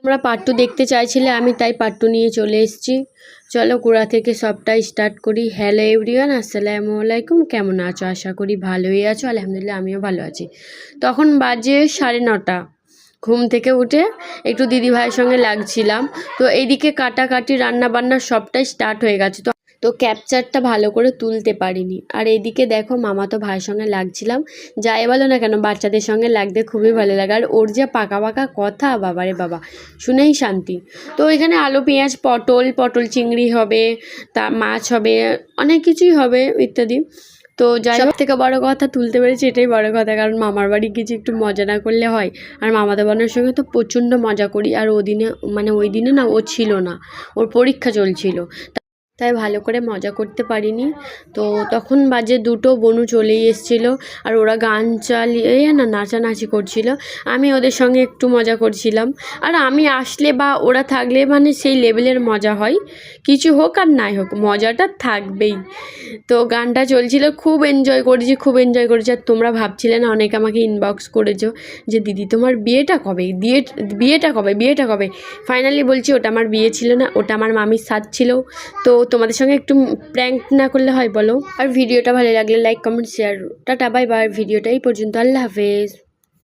তোমরা পার্ট 2 দেখতে চাইছিলে, আমি তাই পার্ট 2 নিয়ে চলে এসেছি। চলো গোড়া থেকে সবটাই স্টার্ট করি। হ্যালো এভরিওয়ান, আসসালামু আলাইকুম। কেমন আছো? আশা করি ভালোই আছো। আলহামদুলিল্লাহ আমিও ভালো আছি। তখন বাজে 9:30। ঘুম থেকে উঠে একটু দিদিভাইয়ের সঙ্গে লাগছিলাম। তো এইদিকে কাটাকাটি রান্নাবান্না সবটাই স্টার্ট হয়ে গেছে। তো ক্যাপচারটা ভালো করে তুলতে পারিনি। আর এদিকে দেখো মামাতো ভাইয়ের সঙ্গে লাগছিলাম। যাই বলো না কেন, বাচ্চাদের সঙ্গে লাগতে খুবই ভালো লাগে। আর ওর যে পাকা পাকা কথা, বাবারে বাবা, শুনেই শান্তি। তো এখানে আলু পেঁয়াজ পটল চিংড়ি হবে, তা মাছ হবে, অনেক কিছুই হবে ইত্যাদি। তো যাই হোক, থেকে বড় কথা তুলতে পেরেছি, এটাই বড় কথা। কারণ মামার বাড়ি কিছু একটু মজা না করলে হয়। আর মামাতো বোনের সঙ্গে তো প্রচণ্ড মজা করি। আর ওই দিনে না ও ছিল না, ওর পরীক্ষা চলছিল, তাই ভালো করে মজা করতে পারিনি। তো তখন বাজে 2টো, বনু চলেই এসেছিলো। আর ওরা গান চালিয়ে না নাচানাচি করছিল। আমি ওদের সঙ্গে একটু মজা করছিলাম। আর আমি আসলে বা ওরা থাকলে মানে সেই লেভেলের মজা হয়। কিছু হোক আর নাই হোক, মজাটা থাকবেই। তো গানটা চলছিল, খুব এনজয় করেছি। আর তোমরা ভাবছিলে না, অনেকে আমাকে ইনবক্স করেছো যে দিদি তোমার বিয়েটা কবে। ফাইনালি বলছি, ওটা আমার বিয়ে ছিল না, ওটা আমার মামির সাথ ছিল। তো তোমাদের সঙ্গে একটু প্র্যাঙ্ক না করলে হয় বলো? আর ভিডিওটা ভালো লাগলে like comment share. Tata bye bye. ভিডিওটা এই পর্যন্ত। আল্লাহ হাফেজ।